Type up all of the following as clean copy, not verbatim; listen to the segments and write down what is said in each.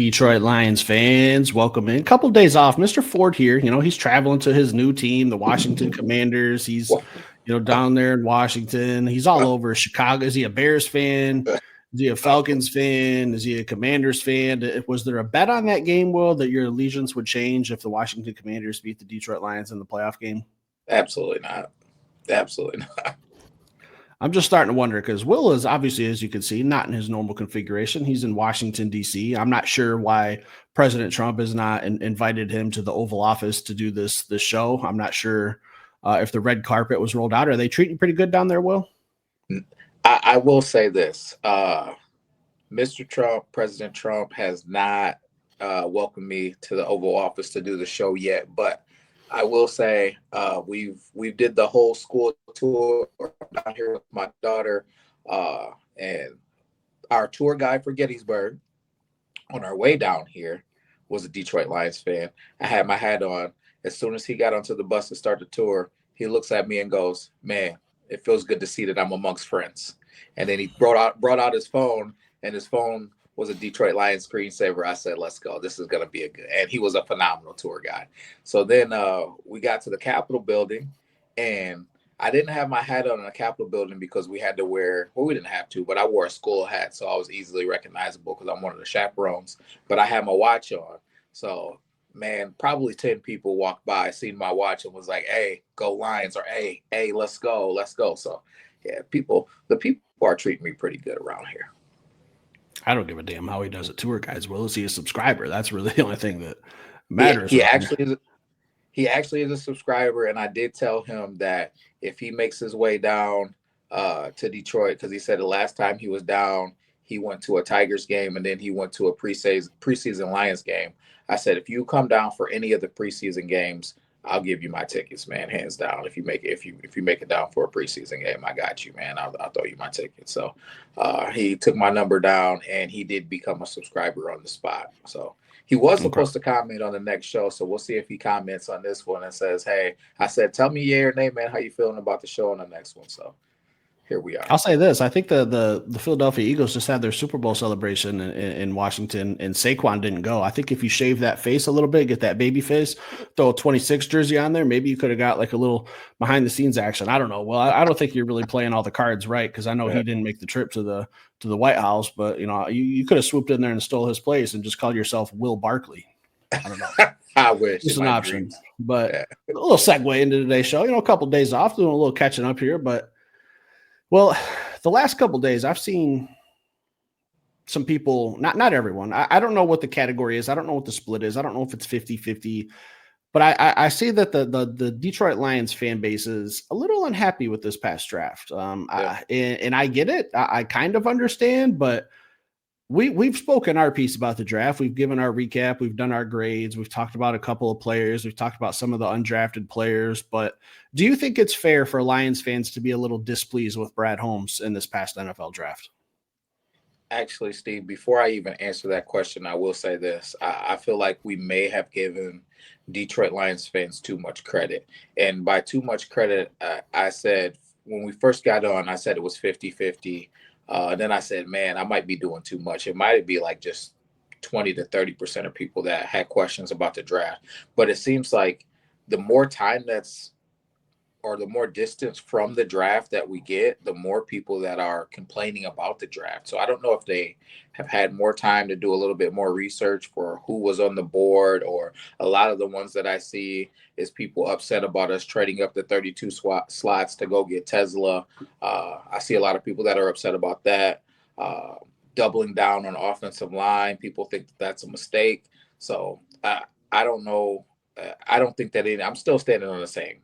Detroit Lions fans, welcome in. Couple days off. Mr. Ford here. He's traveling to his new team, the Washington Commanders. He's, Well, down there in Washington. He's all over Chicago. Is he a Bears fan? Is he a Falcons fan? Is he a Commanders fan? Was there a bet on that game, Will, that your allegiance would change if the Washington Commanders beat the Detroit Lions in the playoff game? absolutely not. Absolutely not. I'm just starting to wonder because Will is obviously, as you can see, not in his normal configuration. He's in Washington, D.C. I'm not sure why President Trump has not invited him to the Oval Office to do this show. I'm not sure if the red carpet was rolled out. Are they treating you pretty good down there, Will? I will say this. Mr. Trump, President Trump, has not welcomed me to the Oval Office to do the show yet, but I will say we've did the whole school tour down here with my daughter, and our tour guide for Gettysburg on our way down here was a Detroit Lions fan. I had my hat on. As soon as he got onto the bus to start the tour, he looks at me and goes, "Man, it feels good to see that I'm amongst friends." And then he brought out his phone, and his phone was a Detroit Lions screensaver. I said, "Let's go. This is gonna be a good." And he was a phenomenal tour guide. So then we got to the Capitol building, and I didn't have my hat on in the Capitol building because we had to wear. Well, we didn't have to, but I wore a school hat, so I was easily recognizable because I'm one of the chaperones. But I had my watch on, so man, probably 10 people walked by, seen my watch, and was like, "Hey, go Lions!" or "Hey, let's go, let's go." So yeah, the people are treating me pretty good around here. I don't give a damn how he does it. Tour guides, Will. Is he a subscriber? That's really the only thing that He matters he with him. actually is he actually is a subscriber, and I did tell him that if he makes his way down to Detroit, because he said the last time he was down, he went to a Tigers game and then he went to a preseason Lions game. I said, if you come down for any of the preseason games, I'll give you my tickets, man, hands down. If you make it down for a preseason game, I got you, man. I'll throw you my ticket. So he took my number down, and he did become a subscriber on the spot. So he was Okay. supposed to comment on the next show, so we'll see if he comments on this one and says, "Hey," I said, "Tell me yeah or nay, man. How you feeling about the show on the next one?" So here we are. I'll say this: I think the Philadelphia Eagles just had their Super Bowl celebration in Washington, and Saquon didn't go. I think if you shave that face a little bit, get that baby face, throw a 26 jersey on there, maybe you could have got like a little behind the scenes action. I don't know. Well, I don't think you're really playing all the cards right because I know he didn't make the trip to the White House, but you could have swooped in there and stole his place and just called yourself Will Barkley. I don't know. I wish Just in an my option, dreams. but Yeah. a little segue into today's show. A couple of days off, doing a little catching up here, but. Well, the last couple of days, I've seen some people, not everyone. I don't know what the category is. I don't know what the split is. I don't know if it's 50-50. But I see that the Detroit Lions fan base is a little unhappy with this past draft. Yeah. And I get it. I kind of understand, but we've spoken our piece about the draft. We've given our recap. We've done our grades. We've talked about a couple of players. We've talked about some of the undrafted players. But do you think it's fair for Lions fans to be a little displeased with Brad Holmes in this past NFL draft? Actually, Steve, before I even answer that question, I will say this. I feel like we may have given Detroit Lions fans too much credit. And by too much credit, I said when we first got on, I said it was 50-50. Then I said, man, I might be doing too much. It might be like just 20 to 30% of people that had questions about the draft. But it seems like the more time that's or the more distance from the draft that we get, the more people that are complaining about the draft. So I don't know if they have had more time to do a little bit more research for who was on the board, or a lot of the ones that I see is people upset about us trading up the 32 slots to go get Tesla. I see a lot of people that are upset about that. Uh, Doubling down on offensive line, people think that that's a mistake. So I don't know. I don't think that I'm still standing on the same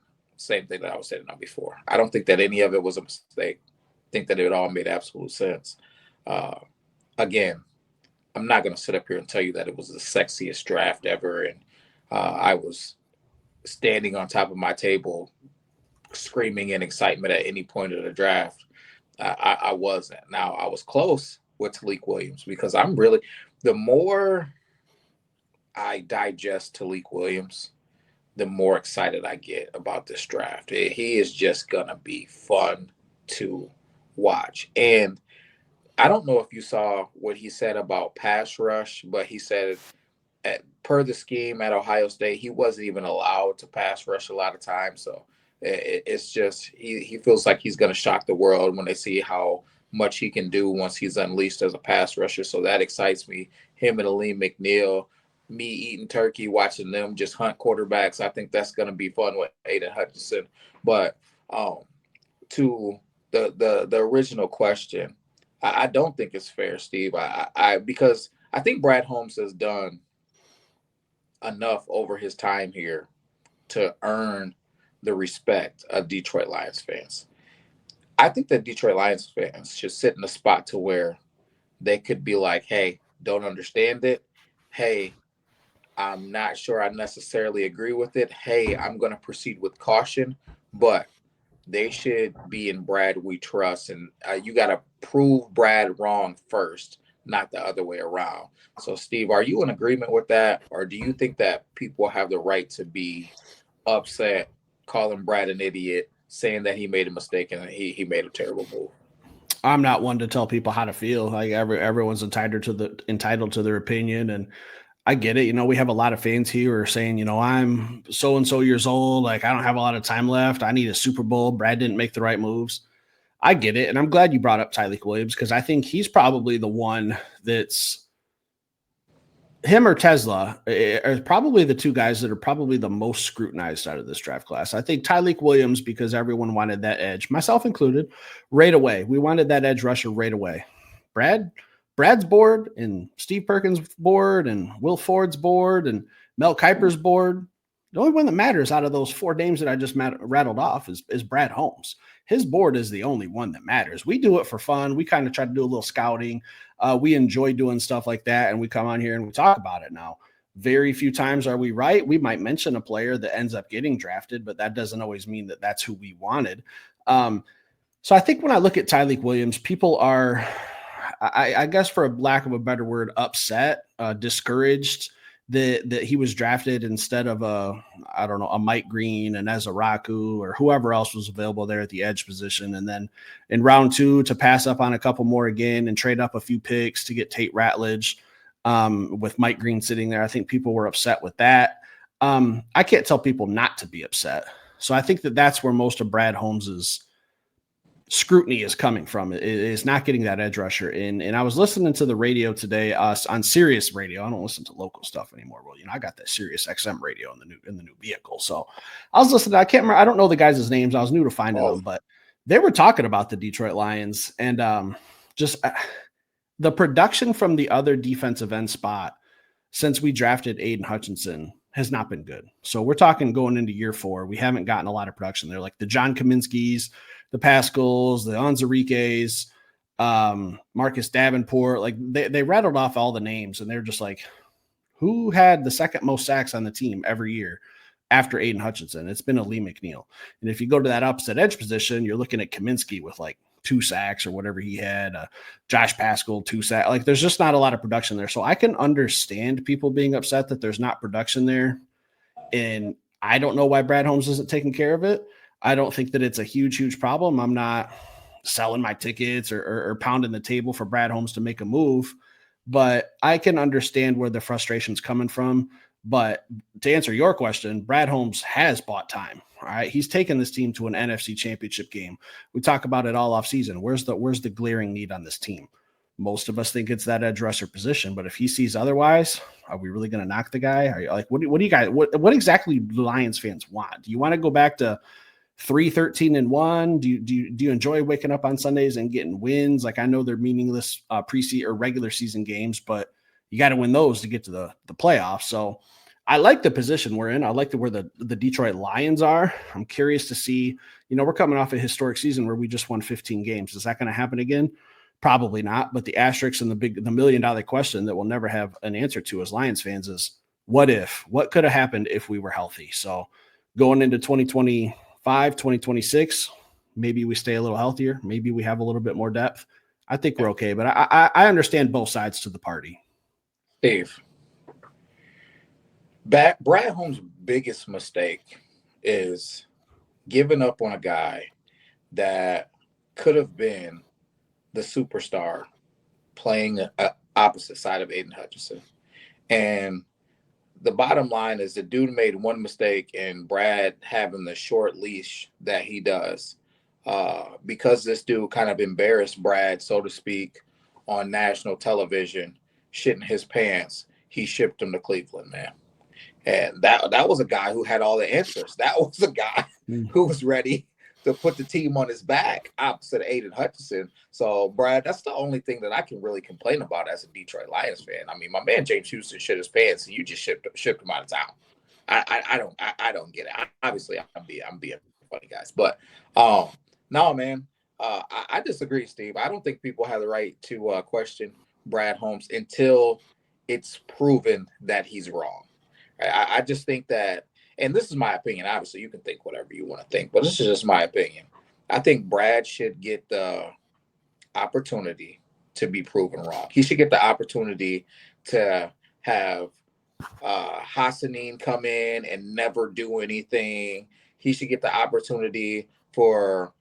thing that I was saying on before. I don't think that any of it was a mistake. I think that it all made absolute sense. Uh, Again, I'm not going to sit up here and tell you that it was the sexiest draft ever, and I was standing on top of my table screaming in excitement at any point of the draft. I wasn't. Now I was close with Talik Williams because the more I digest Talik Williams, the more excited I get about this draft. He is just going to be fun to watch. And I don't know if you saw what he said about pass rush, but he said per the scheme at Ohio State, he wasn't even allowed to pass rush a lot of times. So it's just he feels like he's going to shock the world when they see how much he can do once he's unleashed as a pass rusher. So that excites me. Him and Aleem McNeil, me eating turkey, watching them just hunt quarterbacks. I think that's going to be fun with Aiden Hutchinson. But um, to the original question, I don't think it's fair, Steve. I because I think Brad Holmes has done enough over his time here to earn the respect of Detroit Lions fans. I think that Detroit Lions fans should sit in a spot to where they could be like, hey, don't understand it. Hey, I'm not sure I necessarily agree with it. Hey, I'm going to proceed with caution, but they should be in Brad we trust. And you got to prove Brad wrong first, not the other way around. So, Steve, are you in agreement with that? Or do you think that people have the right to be upset, calling Brad an idiot, saying that he made a mistake and he made a terrible move? I'm not one to tell people how to feel. Like everyone's entitled to their opinion, and I get it. We have a lot of fans here who are saying, I'm so and so years old. Like, I don't have a lot of time left. I need a Super Bowl. Brad didn't make the right moves. I get it. And I'm glad you brought up Tyleek Williams because I think he's probably the one that's him or Tesla are probably the two guys that are probably the most scrutinized out of this draft class. I think Tyleek Williams, because everyone wanted that edge, myself included, right away. We wanted that edge rusher right away. Brad's board and Steve Perkins' board and Will Ford's board and Mel Kiper's board. The only one that matters out of those four names that I just rattled off is Brad Holmes. His board is the only one that matters. We do it for fun. We kind of try to do a little scouting. We enjoy doing stuff like that, and we come on here and we talk about it now. Very few times are we right. We might mention a player that ends up getting drafted, but that doesn't always mean that that's who we wanted. So I think when I look at Tyleek Williams, people are, I guess for a lack of a better word, upset, discouraged that he was drafted instead of a Mike Green and Ezra Raku or whoever else was available there at the edge position. And then in round 2 to pass up on a couple more again and trade up a few picks to get Tate Ratledge with Mike Green sitting there. I think people were upset with that. I can't tell people not to be upset. So I think that's where most of Brad Holmes's scrutiny is coming from. It is not getting that edge rusher in. And I was listening to the radio today on Sirius radio. I don't listen to local stuff anymore. Well, I got that Sirius XM radio in the new vehicle. So I was listening. I can't remember. I don't know the guys' names. I was new to finding them, but they were talking about the Detroit Lions and just the production from the other defensive end spot since we drafted Aiden Hutchinson has not been good. So we're talking going into year 4. We haven't gotten a lot of production there. Like the John Kaminsky's, the Pascals, the Onzariques, Marcus Davenport. Like they rattled off all the names and they're just like, who had the second most sacks on the team every year after Aiden Hutchinson? It's been Aleem McNeil. And if you go to that opposite edge position, you're looking at Kaminsky with like 2 sacks or whatever he had, Josh Pascal, 2 sacks. Like there's just not a lot of production there. So I can understand people being upset that there's not production there. And I don't know why Brad Holmes isn't taking care of it. I don't think that it's a huge problem. I'm not selling my tickets or pounding the table for Brad Holmes to make a move, but I can understand where the frustration's coming from. But to answer your question, Brad Holmes has bought time. All right. He's taken this team to an NFC championship game. We talk about it all off season. Where's the glaring need on this team? Most of us think it's that edge rusher position, but if he sees otherwise, are we really going to knock the guy? Are you like, what do you guys, what exactly do Lions fans want? Do you want to go back to 3-13-1? Do you enjoy waking up on Sundays and getting wins? Like I know they're meaningless preseason or regular season games, but you got to win those to get to the playoffs. So I like the position we're in. I like where the Detroit Lions are. I'm curious to see, we're coming off a historic season where we just won 15 games. Is that going to happen again? Probably not. But the asterisk and the $1 million question that we'll never have an answer to as Lions fans is what could have happened if we were healthy? So going into 2025, 2026, maybe we stay a little healthier. Maybe we have a little bit more depth. I think we're okay, but I understand both sides to the party. Steve, Brad Holmes' biggest mistake is giving up on a guy that could have been the superstar playing a opposite side of Aiden Hutchinson. And the bottom line is the dude made one mistake, and Brad having the short leash that he does, because this dude kind of embarrassed Brad, so to speak, on national television, shitting his pants. He shipped him to Cleveland, man. And that was a guy who had all the answers. That was a guy who was ready to put the team on his back, opposite of Aiden Hutchinson. So, Brad, that's the only thing that I can really complain about as a Detroit Lions fan. I mean, my man James Houston shit his pants, and you just shipped him out of town. I don't get it. Obviously, I'm being funny, guys, but no, man. I disagree, Steve. I don't think people have the right to question Brad Holmes until it's proven that he's wrong. I just think that, and this is my opinion. Obviously, you can think whatever you want to think, but this is just my opinion. I think Brad should get the opportunity to be proven wrong. He should get the opportunity to have Hassanin come in and never do anything. He should get the opportunity for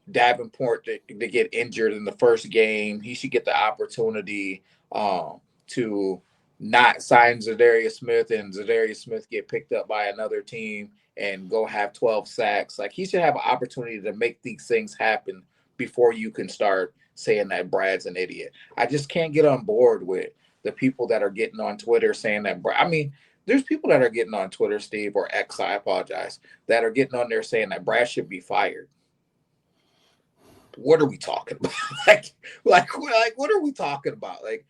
Davenport to get injured in the first game. He should get the opportunity to not sign Zadarius Smith, and Zadarius Smith get picked up by another team and go have 12 sacks. Like, he should have an opportunity to make these things happen before you can start saying that Brad's an idiot. I just can't get on board with the people that are getting on Twitter saying that. I mean, there's people that are getting on Twitter, Steve, or X, I apologize, that are getting on there saying that Brad should be fired. What are we talking about? like what are we talking about? Like,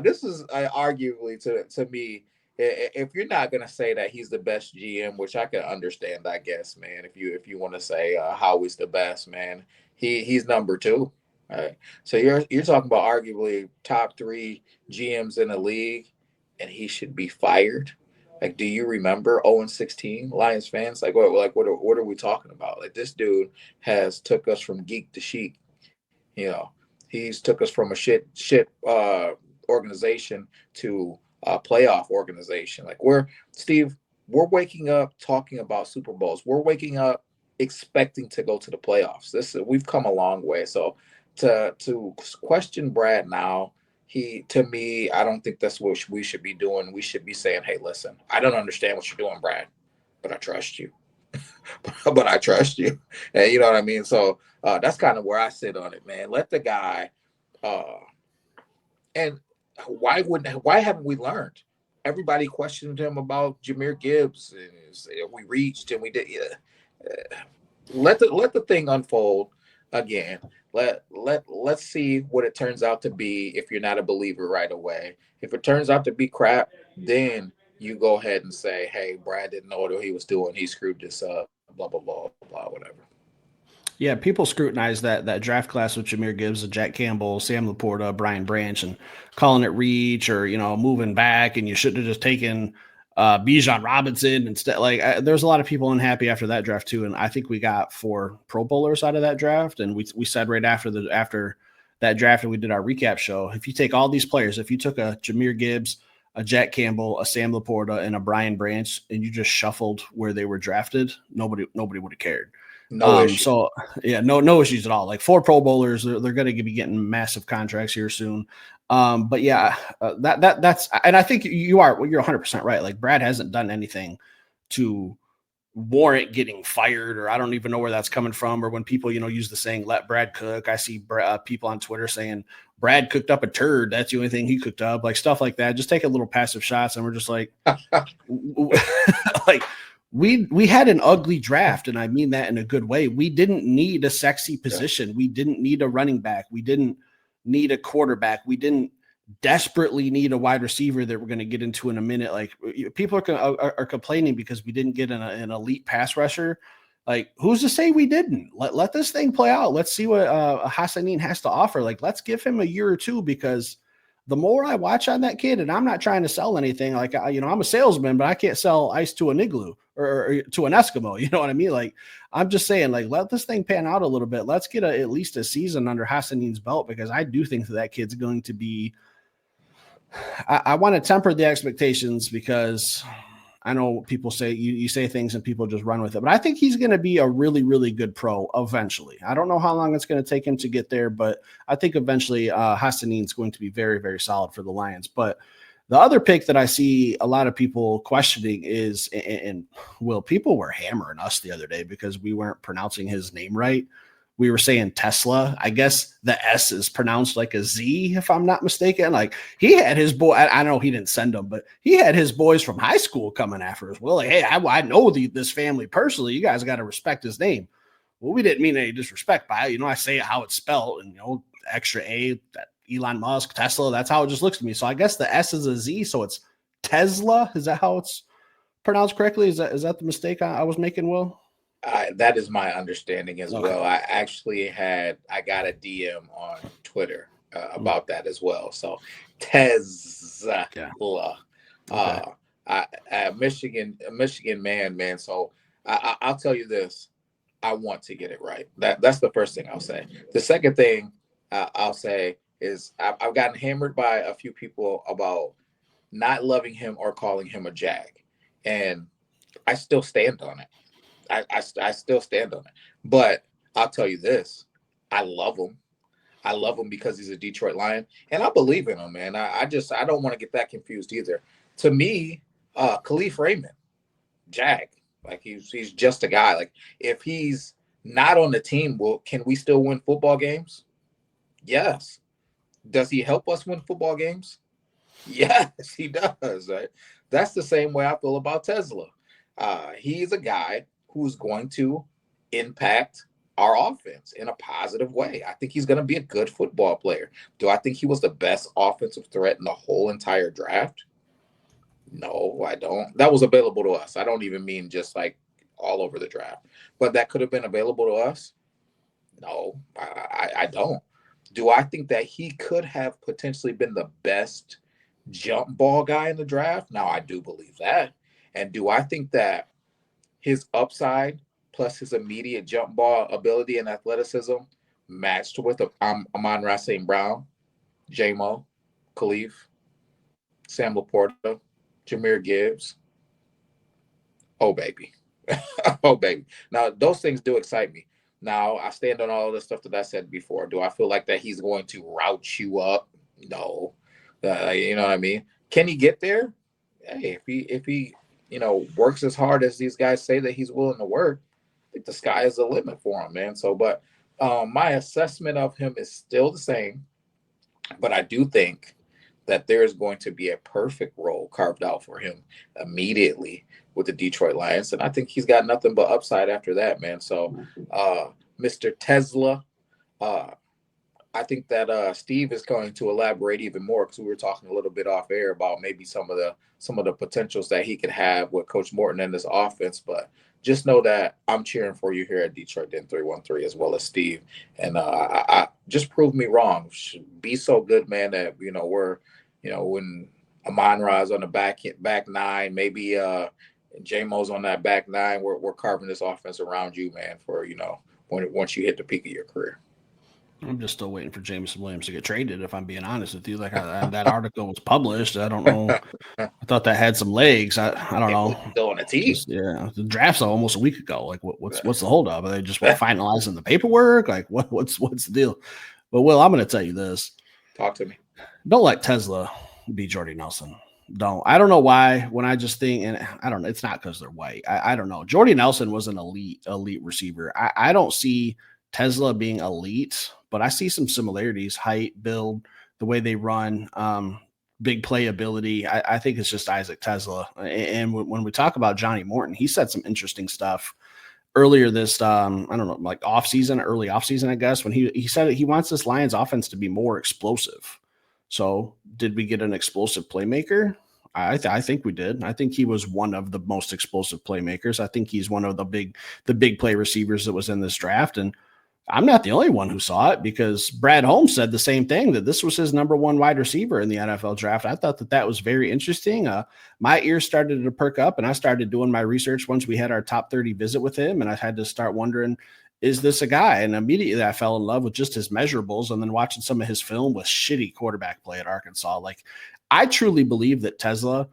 this is arguably to me, if you're not gonna say that he's the best GM, which I can understand, I guess, man. If you want to say Howie's the best, man, he's number two. Right. So you're talking about arguably top 3 GMs in the league, and he should be fired. Like, do you remember 0-16 Lions fans? Like, what are we talking about? Like, this dude has took us from geek to chic. You know, he's took us from a shit organization to a playoff organization. Like, we're waking up talking about Super Bowls. We're waking up expecting to go to the playoffs. We've come a long way. So to question Brad now, to me, I don't think that's what we should be doing. We should be saying, hey, listen, I don't understand what you're doing, Brad, but I trust you. But I trust you. And you know what I mean? So that's kind of where I sit on it, man. Let the guy and why haven't we learned? Everybody questioned him about Jahmyr Gibbs, and we reached and we did. Let the thing unfold again. Let's see what it turns out to be. If you're not a believer right away, if it turns out to be crap, then you go ahead and say, hey, Brad didn't know what he was doing. He screwed this up, blah, blah, blah, blah, whatever. Yeah, people scrutinize that draft class with Jahmyr Gibbs, Jack Campbell, Sam Laporta, Brian Branch, and calling it reach or, moving back, and you should have just taken Bijan Robinson instead. Like, there's a lot of people unhappy after that draft too, and I think we got 4 Pro Bowlers out of that draft, and we said right after that draft, and we did our recap show, if you take all these players, if you took a Jahmyr Gibbs, a Jack Campbell, a Sam Laporta, and a Brian Branch, and you just shuffled where they were drafted, nobody would have cared. No issue. So yeah, no issues at all. Like 4 Pro Bowlers, they're going to be getting massive contracts here soon. But yeah, that's, and I think you're 100% right. Like, Brad hasn't done anything to warrant getting fired, or I don't even know where that's coming from. Or when people, use the saying, let Brad cook. I see people on Twitter saying Brad cooked up a turd. That's the only thing he cooked up, like stuff like that. Just take a little passive shots. And we're just like, like, we had an ugly draft, and I mean that in a good way. We didn't need a sexy position. Yeah. We didn't need a running back. We didn't need a quarterback. We didn't desperately need a wide receiver that we're going to get into in a minute. Like, people are complaining because we didn't get an elite pass rusher. Like, who's to say we didn't? Let this thing play out. Let's see what Hassanin has to offer. Like, let's give him a year or two, because the more I watch on that kid, and I'm not trying to sell anything. Like, I'm a salesman, but I can't sell ice to an igloo or to an Eskimo. You know what I mean? Like, I'm just saying, like, let this thing pan out a little bit. Let's get at least a season under Hassanin's belt, because I do think that kid's going to be. I want to temper the expectations, because I know people say you say things and people just run with it, but I think he's going to be a really, really good pro eventually. I don't know how long it's going to take him to get there, but I think eventually Hassanin is going to be very, very solid for the Lions. But the other pick that I see a lot of people questioning is, and Will, people were hammering us the other day because we weren't pronouncing his name right. We were saying Tesla. I guess the S is pronounced like a Z, if I'm not mistaken. Like he had his boy. I know he didn't send them, but he had his boys from high school coming after us. Well, like, hey, I know this family personally. You guys got to respect his name. Well, we didn't mean any disrespect by it. I say it how it's spelled, and extra A, that Elon Musk, Tesla. That's how it just looks to me. So I guess the S is a Z, so it's Tesla. Is that how it's pronounced correctly? Is that the mistake I was making, Will? That is my understanding as Okay. well. I got a DM on Twitter about that as well. So Tesla, Michigan man. So I'll tell you this: I want to get it right. That's the first thing I'll say. The second thing I'll say is I've gotten hammered by a few people about not loving him or calling him a Jag, and I still stand on it. I still stand on it. But I'll tell you this: I love him. I love him because he's a Detroit Lion, and I believe in him, man. I don't want to get that confused either. To me, Khalif Raymond, Jag, like he's just a guy. Like if he's not on the team, can we still win football games? Yes. Does he help us win football games? Yes, he does. Right? That's the same way I feel about Tesla. He's a guy who's going to impact our offense in a positive way. I think he's going to be a good football player. Do I think he was the best offensive threat in the whole entire draft? No, I don't. That was available to us. I don't even mean just like all over the draft, but that could have been available to us. No, I don't. Do I think that he could have potentially been the best jump ball guy in the draft? Now, I do believe that. And do I think that his upside plus his immediate jump ball ability and athleticism matched with Amon-Ra St. Brown, J-Mo, Khalif, Sam Laporta, Jahmyr Gibbs? Oh, baby. Oh, baby. Now, those things do excite me. Now, I stand on all of the stuff that I said before. Do I feel like that he's going to route you up? No. You know what I mean? Can he get there? Hey, if he works as hard as these guys say that he's willing to work, I think the sky is the limit for him, man. So, but my assessment of him is still the same, but I do think that there is going to be a perfect role carved out for him immediately with the Detroit Lions. And I think he's got nothing but upside after that, man. So, Mr. Tesla, I think that Steve is going to elaborate even more because we were talking a little bit off air about maybe some of the potentials that he could have with Coach Morton and this offense. But just know that I'm cheering for you here at Detroit Den 313 as well as Steve. And I just prove me wrong. Be so good, man, that we're when Amon-Ra is on the back nine, maybe J-Mo's on that back nine, we're carving this offense around you, man, for once you hit the peak of your career. I'm just still waiting for Jameson Williams to get traded, if I'm being honest with you. Like that article was published. I don't know. I thought that had some legs. I don't know. Still on the team. The draft's almost a week ago. Like what's the holdup? Are they just finalizing the paperwork? Like what's the deal? But Will, I'm going to tell you this. Talk to me. Don't let Tesla be Jordy Nelson. Don't. I don't know why. When I just think, and I don't know, it's not because they're white. I don't know. Jordy Nelson was an elite receiver. I don't see Tesla being elite, but I see some similarities: height, build, the way they run, big play ability. I think it's just Isaac Tesla. And when we talk about Johnny Morton, he said some interesting stuff earlier this, I don't know, like early off season, I guess, when he said he wants this Lions offense to be more explosive. So did we get an explosive playmaker? I think we did. I think he was one of the most explosive playmakers. I think he's one of the big play receivers that was in this draft. And I'm not the only one who saw it because Brad Holmes said the same thing, that this was his number one wide receiver in the NFL draft. I thought that was very interesting. My ears started to perk up and I started doing my research once we had our top 30 visit with him. And I had to start wondering, is this a guy? And immediately I fell in love with just his measurables and then watching some of his film with shitty quarterback play at Arkansas. Like I truly believe that Tesla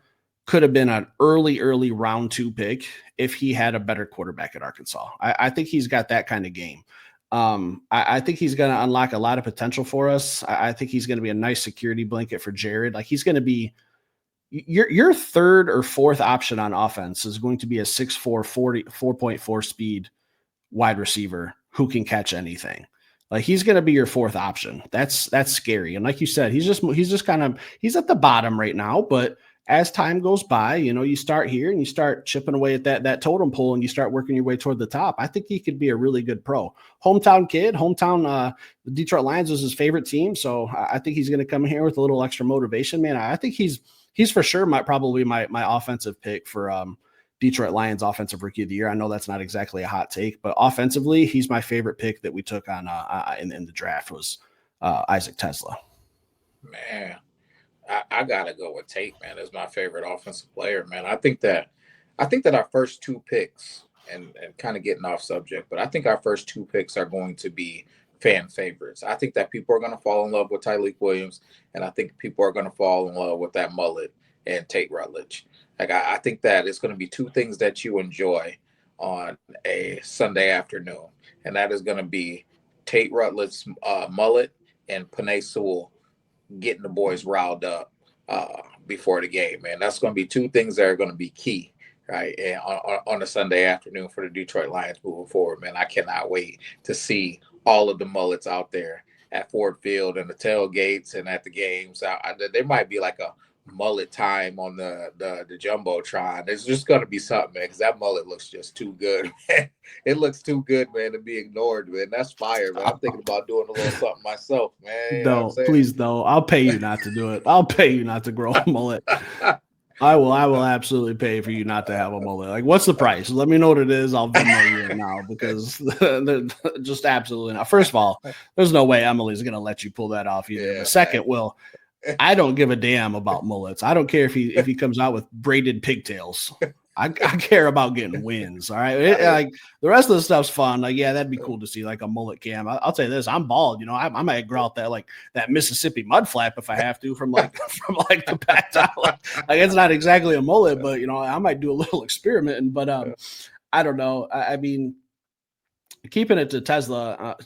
could have been an early round 2 pick if he had a better quarterback at Arkansas. I think he's got that kind of game. I think he's going to unlock a lot of potential for us. I think he's going to be a nice security blanket for Jared. Like he's going to be your third or fourth option on offense is going to be a 6'4", 4.4 speed wide receiver who can catch anything. Like he's going to be your fourth option. That's scary. And like you said, he's just kind of, he's at the bottom right now, but as time goes by, you start here and you start chipping away at that totem pole and you start working your way toward the top. I think he could be a really good pro. Hometown kid, the Detroit Lions was his favorite team. So I think he's going to come here with a little extra motivation, man. I think he's for sure probably my offensive pick for Detroit Lions offensive rookie of the year. I know that's not exactly a hot take, but offensively, he's my favorite pick that we took on in the draft was Isaac Tesla. Man, I gotta go with Tate, man, as my favorite offensive player, man. I think that our first 2 picks, and kind of getting off subject, but I think our first 2 picks are going to be fan favorites. I think that people are going to fall in love with Tyleik Williams, and I think people are going to fall in love with that mullet and Tate Rutledge. Like I think that it's going to be 2 things that you enjoy on a Sunday afternoon, and that is going to be Tate Rutledge's mullet and Penei Sewell getting the boys riled up before the game, man. That's going to be 2 things that are going to be key, right? And on a Sunday afternoon for the Detroit Lions moving forward, man. I cannot wait to see all of the mullets out there at Ford Field and the tailgates and at the games. There might be like a mullet time on the Jumbotron. It's just going to be something, man, because that mullet looks just too good, man. It looks too good, man, to be ignored, man. That's fire, man. I'm thinking about doing a little something myself, man. You know what I'm please don't. I'll pay you not to do it. I'll pay you not to grow a mullet. I will absolutely pay for you not to have a mullet. Like, what's the price? Let me know what it is. I'll Venmo you now because they're just absolutely not. First of all, there's no way Emily's going to let you pull that off either. Yeah, the second, I don't give a damn about mullets. I don't care if he comes out with braided pigtails. I care about getting wins. All right. Like the rest of the stuff's fun. Like, yeah, that'd be cool to see like a mullet cam. I'll tell you this, I'm bald. I might grow out that Mississippi mud flap if I have to from the back down. Like it's not exactly a mullet, but I might do a little experimenting. But I don't know. I mean, keeping it to Tesla,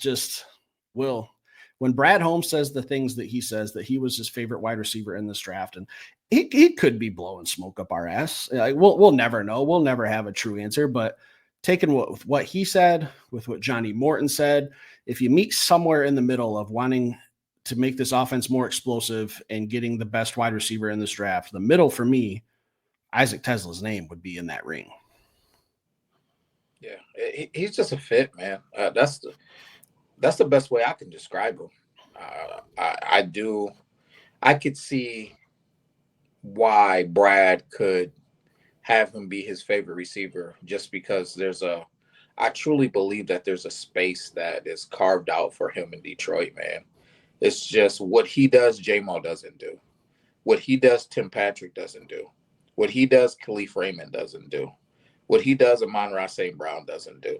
when Brad Holmes says the things that he says, that he was his favorite wide receiver in this draft, and he could be blowing smoke up our ass. Like, we'll never know. We'll never have a true answer. But taking what he said with what Johnny Morton said, if you meet somewhere in the middle of wanting to make this offense more explosive and getting the best wide receiver in this draft, the middle for me, Isaac Tesla's name would be in that ring. Yeah, he's just a fit, man. That's the best way I can describe him. I could see why Brad could have him be his favorite receiver, just because I truly believe that there's a space that is carved out for him in Detroit, man. It's just what he does, J-Mo doesn't do. What he does, Tim Patrick doesn't do. What he does, Khalif Raymond doesn't do. What he does, Amon-Ra St. Brown doesn't do.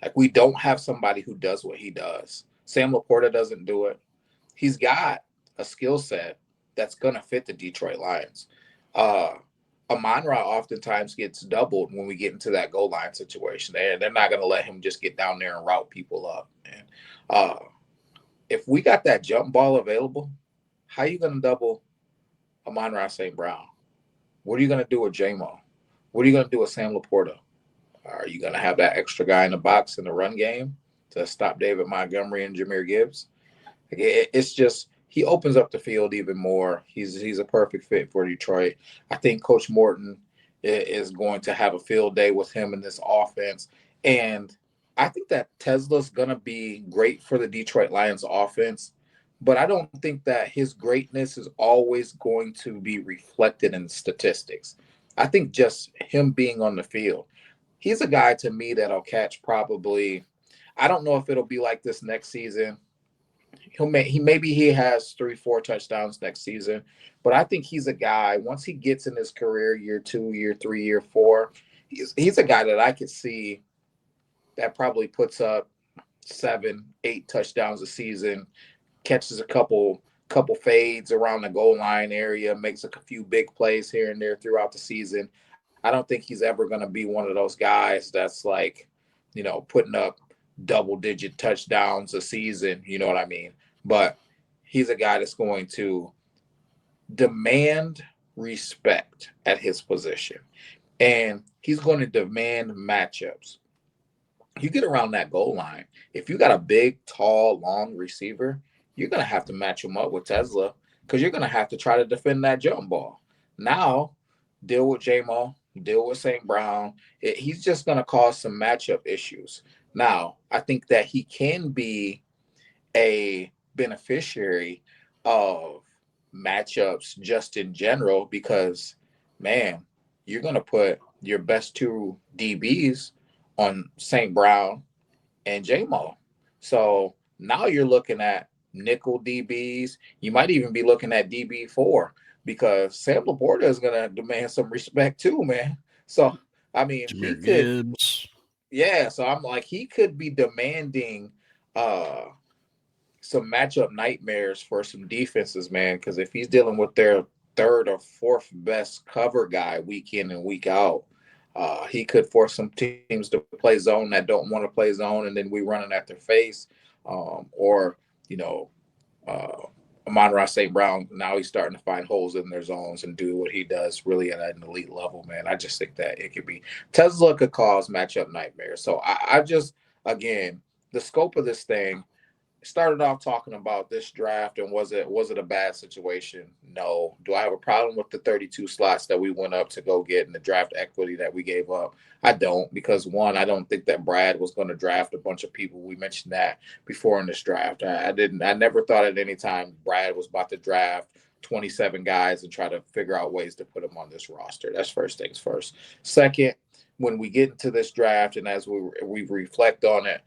Like, we don't have somebody who does what he does. Sam Laporta doesn't do it. He's got a skill set that's going to fit the Detroit Lions. Amon-Ra oftentimes gets doubled when we get into that goal line situation. They're not going to let him just get down there and route people up. And if we got that jump ball available, how are you going to double Amon-Ra St. Brown? What are you going to do with J-Mo? What are you going to do with Sam Laporta? Are you going to have that extra guy in the box in the run game to stop David Montgomery and Jahmyr Gibbs? It's just, he opens up the field even more. He's a perfect fit for Detroit. I think Coach Morton is going to have a field day with him in this offense. And I think that Tesla's going to be great for the Detroit Lions offense, but I don't think that his greatness is always going to be reflected in statistics. I think just him being on the field, he's a guy to me that'll catch probably, I don't know if it'll be like this next season. Maybe he has 3-4 touchdowns next season, but I think he's a guy, once he gets in his career, year 2, year 3, year 4, he's a guy that I could see that probably puts up 7-8 touchdowns a season, catches a couple couple fades around the goal line area, makes a few big plays here and there throughout the season. I don't think he's ever going to be one of those guys that's like, putting up double digit touchdowns a season. You know what I mean? But he's a guy that's going to demand respect at his position, and he's going to demand matchups. You get around that goal line, if you got a big, tall, long receiver, you're going to have to match him up with Tesla because you're going to have to try to defend that jump ball. Now, deal with J-Mo, deal with St. Brown. He's just going to cause some matchup issues. Now, I think that he can be a beneficiary of matchups just in general because, man, you're going to put your best two DBs on St. Brown and J-Mo. So now you're looking at nickel DBs. You might even be looking at DB4 because Sam Laporta is going to demand some respect too, man. So, I mean, he Jameer could, Gibbs. yeah. So I'm like, he could be demanding some matchup nightmares for some defenses, man. Because if he's dealing with their third or fourth best cover guy week in and week out, he could force some teams to play zone that don't want to play zone, and then we running at their face. Or, you know, uh, Amon-Ra St. Brown, now he's starting to find holes in their zones and do what he does really at an elite level, man. I just think that it could be Tesla could cause matchup nightmares. So I just, again, the scope of this thing started off talking about this draft and was it a bad situation? No. Do I have a problem with the 32 slots that we went up to go get and the draft equity that we gave up? I don't, because one, I don't think that Brad was going to draft a bunch of people. We mentioned that before in this draft. I never thought at any time Brad was about to draft 27 guys and try to figure out ways to put them on this roster. That's first things first. Second, when we get into this draft and as we reflect on it,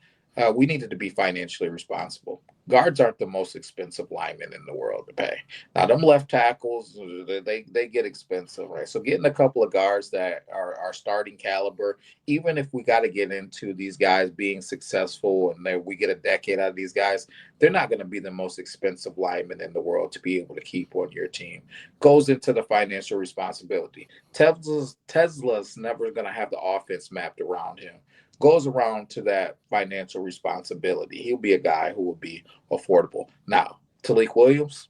we needed to be financially responsible. Guards aren't the most expensive linemen in the world to pay. Now, them left tackles, they get expensive, right? So getting a couple of guards that are starting caliber, even if we got to get into these guys being successful and we get a decade out of these guys, they're not going to be the most expensive linemen in the world to be able to keep on your team. Goes into the financial responsibility. Tesla's never going to have the offense mapped around him. Goes around to that financial responsibility. He'll be a guy who will be affordable. Now, Talik Williams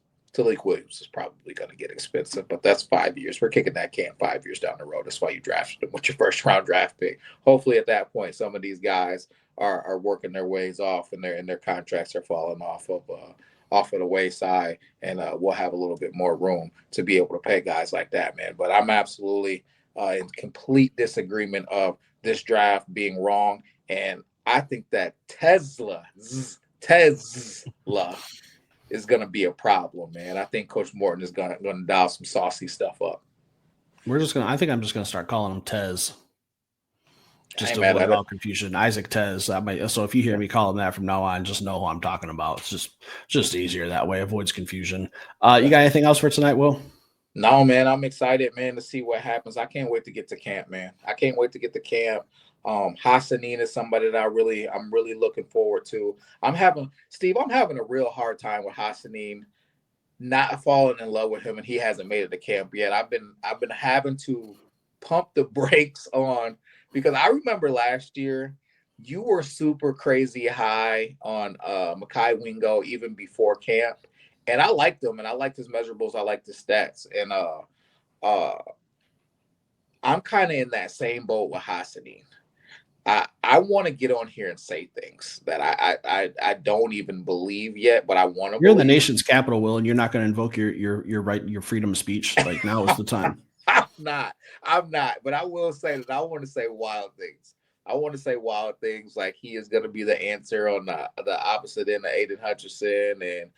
is probably going to get expensive, but that's 5 years. We're kicking that can 5 years down the road. That's why you drafted him with your first round draft pick. Hopefully, at that point, some of these guys are working their ways off, and their contracts are falling off of the wayside, and we'll have a little bit more room to be able to pay guys like that, man. But I'm absolutely in complete disagreement of this draft being wrong. And I think that Tesla is going to be a problem, man. I think Coach Morton is going to dial some saucy stuff up. I think I'm just going to start calling him Tez. Just Hey, to man, avoid all confusion. Isaac Tez. So if you hear me call him that from now on, just know who I'm talking about. It's just easier that way. Avoids confusion. You got anything else for tonight, Will? No, man, I'm excited, man, to see what happens. I can't wait to get to camp, man. I can't wait to get to camp. Hassanin is somebody that I'm really looking forward to. I'm having a real hard time with Hassanin, not falling in love with him, and he hasn't made it to camp yet. I've been having to pump the brakes on because I remember last year you were super crazy high on Mekhi Wingo even before camp. And I liked him, and I liked his measurables. I liked his stats, and I'm kind of in that same boat with Hassanin. I want to get on here and say things that I don't even believe yet, but I want to. You're in the nation's capital, Will, and you're not going to invoke your right, your freedom of speech. Like now is the time. I'm not, but I will say that I want to say wild things. I want to say wild things like he is going to be the answer on the opposite end of Aiden Hutchinson, and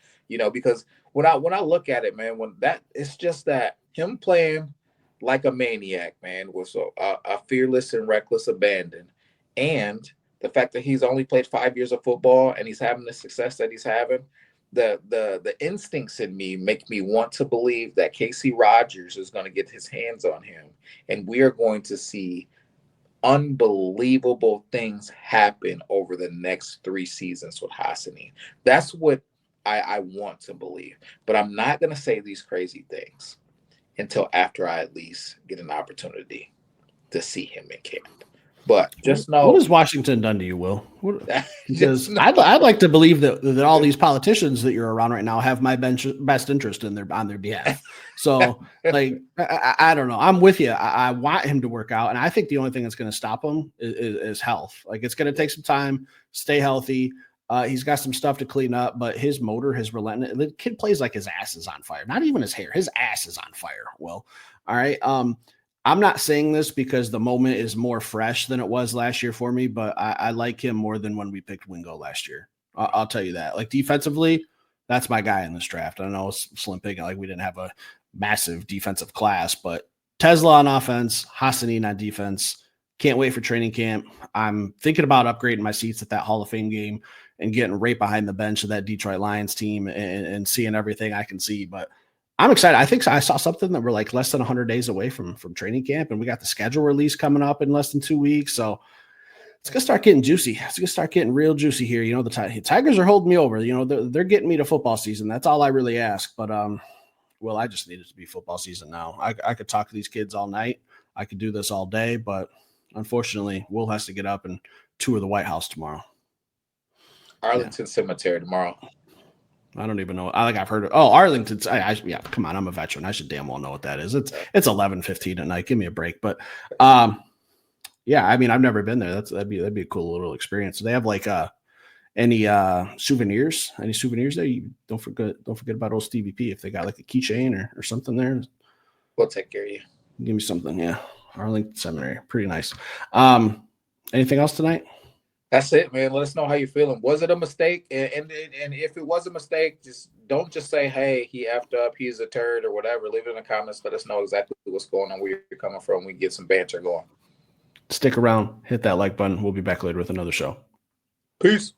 because when I look at it, man, when that it's just that him playing like a maniac, man, with a fearless and reckless abandon, and the fact that he's only played 5 years of football and he's having the success that he's having. The instincts in me make me want to believe that Casey Rogers is going to get his hands on him, and we are going to see unbelievable things happen over the next 3 seasons with Hassanin. That's what I want to believe, but I'm not going to say these crazy things until after I at least get an opportunity to see him in camp. But just What know, has Washington done to you, Will? just Because know, I'd like to believe that all these politicians that you're around right now have my best interest on their behalf. So, like, I don't know. I'm with you. I want him to work out, and I think the only thing that's going to stop him is health. Like, it's going to take some time. Stay healthy. He's got some stuff to clean up, but his motor has relented. The kid plays like his ass is on fire. Not even his hair. His ass is on fire. Will. All right. I'm not saying this because the moment is more fresh than it was last year for me, but I like him more than when we picked Wingo last year. I'll tell you that. Like defensively, that's my guy in this draft. I know it's slim picking, like we didn't have a massive defensive class, but Tesla on offense, Hassanin on defense. Can't wait for training camp. I'm thinking about upgrading my seats at that Hall of Fame game and getting right behind the bench of that Detroit Lions team and seeing everything I can see. But I'm excited. I think I saw something that we're like less than 100 days away from training camp, and we got the schedule release coming up in less than 2 weeks. So it's gonna start getting juicy. It's gonna start getting real juicy here. You know, the Tigers are holding me over. You know, they're getting me to football season. That's all I really ask. But well, I just need it to be football season now. I could talk to these kids all night. I could do this all day, but unfortunately, Will has to get up and tour the White House tomorrow. Arlington Cemetery tomorrow. I don't even know. I've heard of. Oh, Arlington. Yeah, come on. I'm a veteran. I should damn well know what that is. It's 11:15 at night. Give me a break. But yeah, I mean, I've never been there. That'd be a cool little experience. Do they have like any souvenirs? Any souvenirs there? You don't forget about old Stevie P if they got like a keychain or something there. We'll take care of you. Give me something. Yeah, Arlington Seminary, pretty nice. Anything else tonight? That's it, man. Let us know how you're feeling. Was it a mistake? And if it was a mistake, don't just say, hey, he effed up, he's a turd or whatever. Leave it in the comments. Let us know exactly what's going on, where you're coming from. We can get some banter going. Stick around. Hit that like button. We'll be back later with another show. Peace.